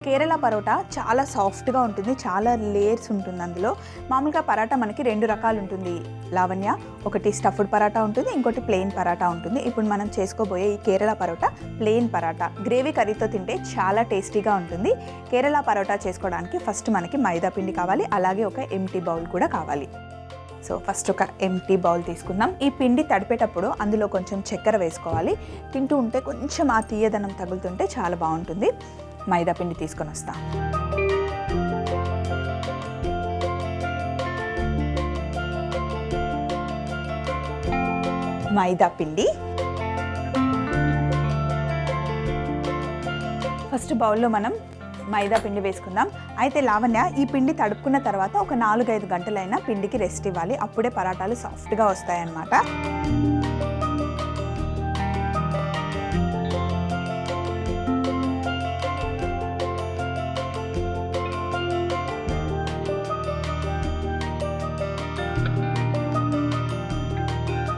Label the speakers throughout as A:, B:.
A: కేరళ పరోటా చాలా సాఫ్ట్గా ఉంటుంది, చాలా లేయర్స్ ఉంటుంది. అందులో మామూలుగా పరాటా మనకి 2 రకాలు ఉంటుంది లావణ్య. ఒకటి స్టఫ్డ్ పరాటా ఉంటుంది, ఇంకోటి ప్లెయిన్ పరాటా ఉంటుంది. ఇప్పుడు మనం చేసుకోబోయే ఈ కేరళ పరోటా ప్లెయిన్ పరాటా. గ్రేవీ కర్రీతో తింటే చాలా టేస్టీగా ఉంటుంది. కేరళ పరోటా చేసుకోవడానికి ఫస్ట్ మనకి మైదా పిండి కావాలి, అలాగే ఒక ఎంటీ బౌల్ కూడా కావాలి. సో ఫస్ట్ ఒక ఎంటీ బౌల్ తీసుకుందాం. ఈ పిండి తడిపేటప్పుడు అందులో కొంచెం చక్కెర వేసుకోవాలి. తింటూ ఉంటే కొంచెం ఆ తీయదనం తగులుతుంటే చాలా బాగుంటుంది. మైదా పిండి తీసుకొని వస్తాం. మైదా పిండి ఫస్ట్ బౌల్లో మనం మైదా పిండి వేసుకుందాం. అయితే లావణ్య, ఈ పిండి తడుపుకున్న తర్వాత ఒక 4-5 గంటలైనా పిండికి రెస్ట్ ఇవ్వాలి. అప్పుడే పరాటాలు సాఫ్ట్గా వస్తాయన్నమాట.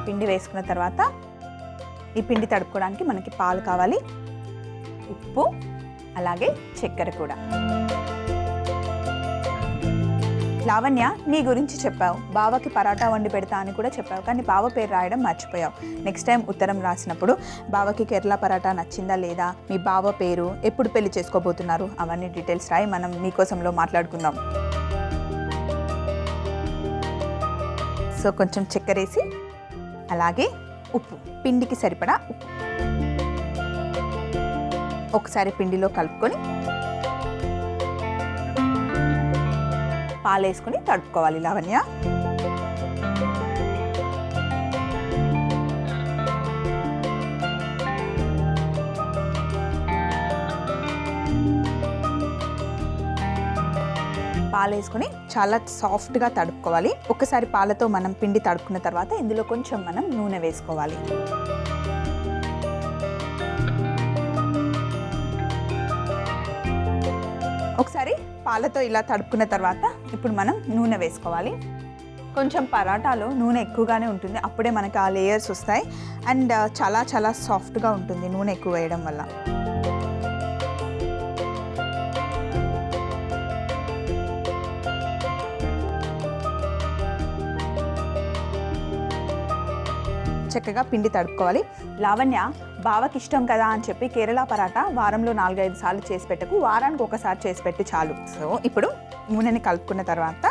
A: పిండి వేసుకున్న తర్వాత ఈ పిండి తడుపుకోవడానికి మనకి పాలు కావాలి, ఉప్పు, అలాగే చక్కెర కూడా. లావణ్య, నీ గురించి చెప్పావు, బావకి పరాటా వండి పెడతా అని కూడా చెప్పావు, కానీ బావ పేరు రాయడం మర్చిపోయావు. నెక్స్ట్ టైం ఉత్తరం రాసినప్పుడు బావకి కేరళ పరాటా నచ్చిందా లేదా, మీ బావ పేరు, ఎప్పుడు పెళ్లి చేసుకోబోతున్నారు, అవన్నీ డీటెయిల్స్ రాయి. మనం మీకోసంలో మాట్లాడుకుందాం. సో కొంచెం చక్కెర వేసి, అలాగే ఉప్పు, పిండికి సరిపడా ఉప్పు ఒకసారి పిండిలో కలుపుకొని పాలు వేసుకొని తడుపుకోవాలి లావణ్య. పాలు వేసుకొని చాలా సాఫ్ట్గా తడుపుకోవాలి. ఒకసారి పాలతో మనం పిండి తడుపుకున్న తర్వాత ఇందులో కొంచెం మనం నూనె వేసుకోవాలి. ఒకసారి పాలతో ఇలా తడుపుకున్న తర్వాత ఇప్పుడు మనం నూనె వేసుకోవాలి. కొంచెం పరాటాలో నూనె ఎక్కువగానే ఉంటుంది, అప్పుడే మనకి ఆ లేయర్స్ వస్తాయి. అండ్ చాలా చాలా సాఫ్ట్గా ఉంటుంది నూనె ఎక్కువ వేయడం వల్ల. చక్కగా పిండి తడుపుకోవాలి. లావణ్య, బావకి ఇష్టం కదా అని చెప్పి కేరళ పరాటా వారంలో 4-5 సార్లు చేసి పెట్టకు, వారానికి ఒకసారి చేసి పెట్టి చాలు. సో ఇప్పుడు నూనెని కలుపుకున్న తర్వాత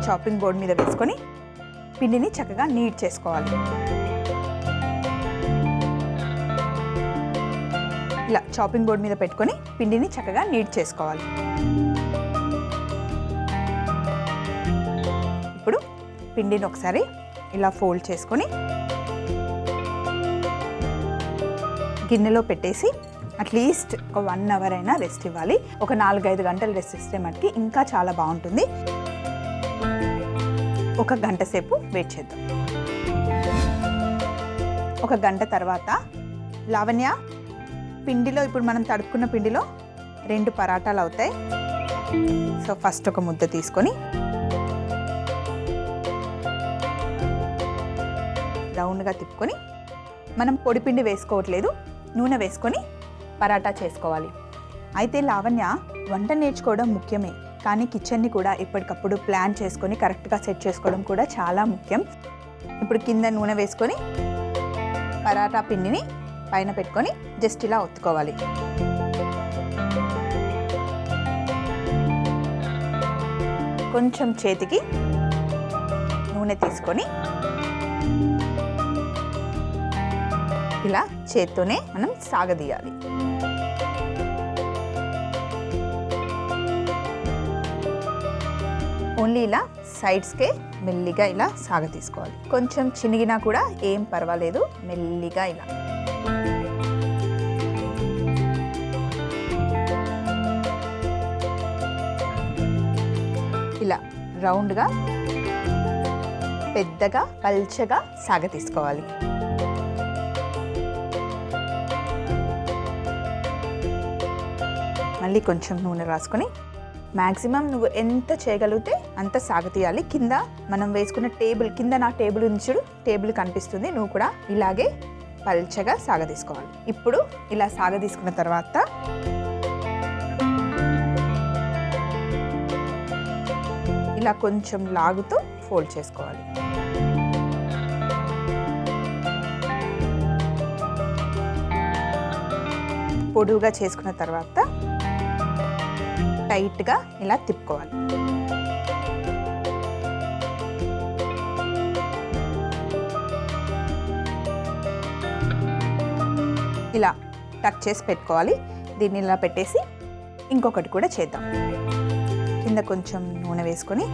A: చాపింగ్ బోర్డ్ మీద వేసుకొని పిండిని చక్కగా నీట్ చేసుకోవాలి. ఇలా చాపింగ్ బోర్డ్ మీద పెట్టుకొని పిండిని చక్కగా నీట్ చేసుకోవాలి. ఇప్పుడు పిండిని ఒకసారి ఇలా ఫోల్డ్ చేసుకొని గిన్నెలో పెట్టేసి అట్లీస్ట్ ఒక 1 అవర్ అయినా రెస్ట్ ఇవ్వాలి. ఒక 4-5 గంటలు రెస్ట్ ఇస్తే మటుకి ఇంకా చాలా బాగుంటుంది. ఒక గంట సేపు వెయిట్ చేద్దాం. ఒక గంట తర్వాత లావణ్య, పిండిలో ఇప్పుడు మనం తడుపుకున్న పిండిలో 2 పరాటాలు అవుతాయి. సో ఫస్ట్ ఒక ముద్ద తీసుకొని రౌండ్గా తిప్పుకొని, మనం పొడిపిండి వేసుకోవట్లేదు, నూనె వేసుకొని పరాటా చేసుకోవాలి. అయితే లావణ్య, వంట నేర్చుకోవడం ముఖ్యమే, కానీ కిచెన్ని కూడా ఎప్పటికప్పుడు ప్లాన్ చేసుకొని కరెక్ట్గా సెట్ చేసుకోవడం కూడా చాలా ముఖ్యం. ఇప్పుడు కింద నూనె వేసుకొని పరాటా పిండిని పైన పెట్టుకొని జస్ట్ ఇలా ఒత్తుకోవాలి. కొంచెం చేతికి నూనె తీసుకొని ఇలా చేత్తోనే మనం సాగదీయాలి. ఓన్లీ ఇలా సైడ్స్కే మెల్లిగా ఇలా సాగ తీసుకోవాలి. కొంచెం చినిగినా కూడా ఏం పర్వాలేదు, మెల్లిగా ఇలా. ఇలా రౌండ్గా పెద్దగా పల్చగా సాగ తీసుకోవాలి. మళ్ళీ కొంచెం నూనె రాసుకొని మ్యాక్సిమం నువ్వు ఎంత చేయగలిగితే అంత సాగతీయాలి. కింద మనం వేసుకున్న టేబుల్, కింద నా టేబుల్ ఉంది చూడు, టేబుల్ కనిపిస్తుంది, నువ్వు కూడా ఇలాగే పల్చగా సాగదీసుకోవాలి. ఇప్పుడు ఇలా సాగదీసుకున్న తర్వాత ఇలా కొంచెం లాగుతూ ఫోల్డ్ చేసుకోవాలి. పొడువుగా చేసుకున్న తర్వాత టైట్గా ఇలా తిప్పుకోవాలి. ఇలా టక్ చేసి పెట్టుకోవాలి. దీన్ని ఇలా పెట్టేసి ఇంకొకటి కూడా చేద్దాం. కింద కొంచెం నూనె వేసుకొని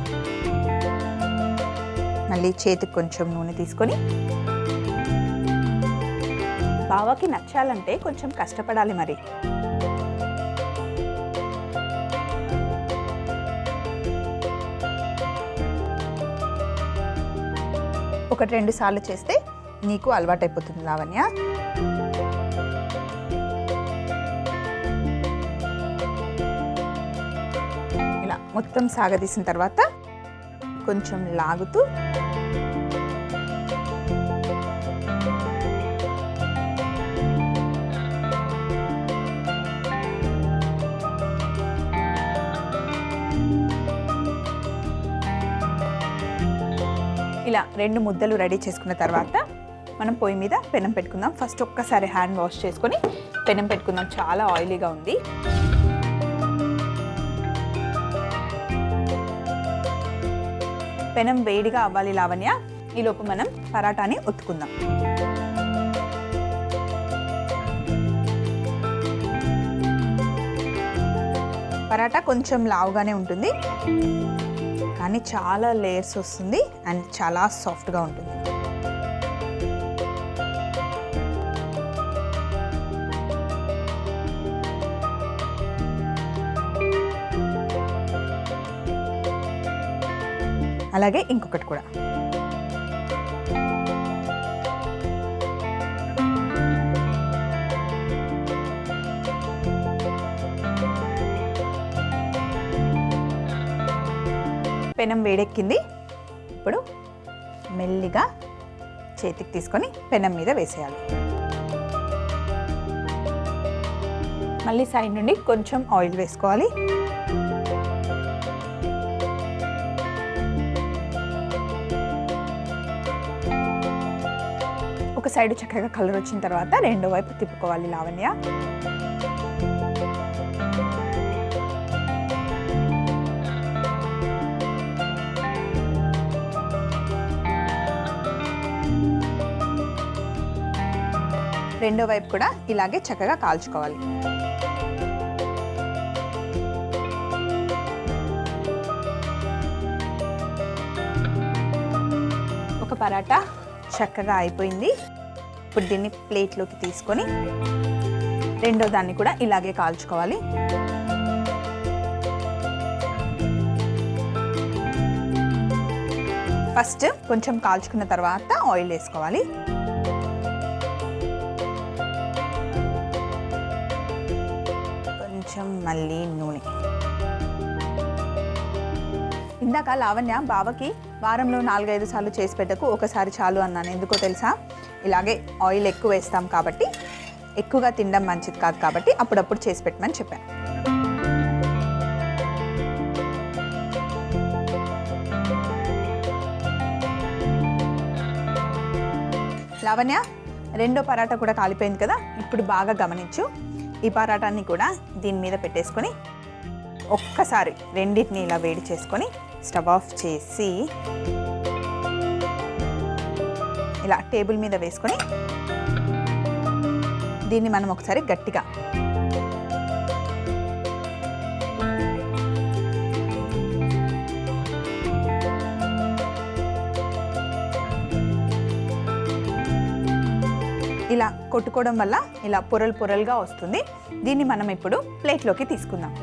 A: మళ్ళీ చేతికి కొంచెం నూనె తీసుకొని, బావకి నచ్చాలంటే కొంచెం కష్టపడాలి మరి. ఒకటి 2 సార్లు చేస్తే నీకు అలవాటైపోతుంది లావణ్య. ఇలా మొత్తం సాగదీసిన తర్వాత కొంచెం లాగుతూ ఇలా 2 ముద్దలు రెడీ చేసుకున్న తర్వాత మనం పొయ్యి మీద పెనం పెట్టుకుందాం. ఫస్ట్ ఒక్కసారి హ్యాండ్ వాష్ చేసుకొని పెనం పెట్టుకుందాం. చాలా ఆయిలీగా ఉంది. పెనం వేడిగా అవ్వాలి లావణ్య. ఈలోపు మనం పరాటాని ఒత్తుకుందాం. పరాటా కొంచెం లావుగానే ఉంటుంది, కానీ చాలా లేయర్స్ వస్తుంది అండ్ చాలా సాఫ్ట్గా ఉంటుంది. అలాగే ఇంకొకటి కూడా. పెనం వేడెక్కింది. ఇప్పుడు మెల్లిగా చేతికి తీసుకొని పెనం మీద వేసేయాలి. మళ్ళీ సైడ్ నుండి కొంచెం ఆయిల్ వేసుకోవాలి. ఒక సైడ్ చక్కగా కలర్ వచ్చిన తర్వాత రెండో వైపు తిప్పుకోవాలి లావణ్య. రెండో వైపు కూడా ఇలాగే చక్కగా కాల్చుకోవాలి. ఒక పరాటా చక్కగా అయిపోయింది. ఇప్పుడు దీన్ని ప్లేట్లోకి తీసుకొని రెండో దాన్ని కూడా ఇలాగే కాల్చుకోవాలి. ఫస్ట్ కొంచెం కాల్చుకున్న తర్వాత ఆయిల్ వేసుకోవాలి. కొంచెం మళ్ళీ నూనె. ఇందాక లావణ్య బావకి వారంలో 4-5 సార్లు చేసి పెట్టకు, ఒకసారి చాలు అన్నాను. ఎందుకో తెలుసా? ఇలాగే ఆయిల్ ఎక్కువ వేస్తాం కాబట్టి, ఎక్కువగా తినడం మంచిది కాదు కాబట్టి అప్పుడప్పుడు చేసి పెట్టమని చెప్పాను. లావణ్య, రెండో పరాటా కూడా కాలిపోయింది కదా. ఇప్పుడు బాగా గమనించు. ఈ పరాటాన్ని కూడా దీని మీద పెట్టేసుకొని ఒక్కసారి రెండింటిని ఇలా వేడి చేసుకొని స్టవ్ ఆఫ్ చేసి ఇలా టేబుల్ మీద వేసుకొని దీన్ని మనం ఒకసారి గట్టిగా ఇలా కొట్టుకోవడం వల్ల ఇలా పొరలు పొరలుగా వస్తుంది. దీన్ని మనం ఇప్పుడు ప్లేట్లోకి తీసుకుందాం.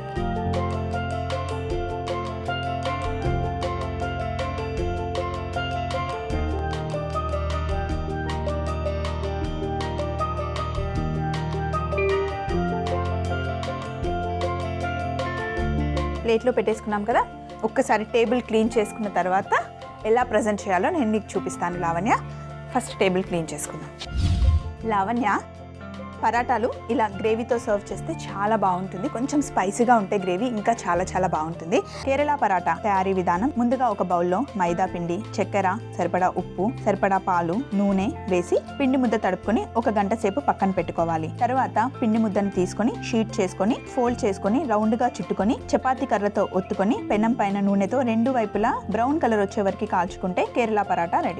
A: ప్లేట్లో పెట్టేసుకున్నాం కదా. ఒక్కసారి టేబుల్ క్లీన్ చేసుకున్న తర్వాత ఎలా ప్రజెంట్ చేయాలో నేను నీకు చూపిస్తాను లావణ్య. ఫస్ట్ టేబుల్ క్లీన్ చేసుకుందాం. లావణ్య, పరాటాలు ఇలా గ్రేవీతో సర్వ్ చేస్తే చాలా బాగుంటుంది. కొంచెం స్పైసీగా ఉంటే గ్రేవీ ఇంకా చాలా బాగుంటుంది. కేరళ పరాటా తయారీ విధానం: ముందుగా ఒక బౌల్లో మైదా పిండి, చక్కెర, సరిపడా ఉప్పు, సరిపడా పాలు, నూనె వేసి పిండి ముద్ద తడుపుకొని 1 గంట సేపు పక్కన పెట్టుకోవాలి. తర్వాత పిండి ముద్దను తీసుకొని షీట్ చేసుకొని ఫోల్డ్ చేసుకొని రౌండ్ గా చుట్టుకొని చపాతీ కర్రతో ఒత్తుకొని పెనం పైన నూనెతో 2 వైపులా బ్రౌన్ కలర్ వచ్చే వరకు కాల్చుకుంటే కేరళ పరాటా రెడీ.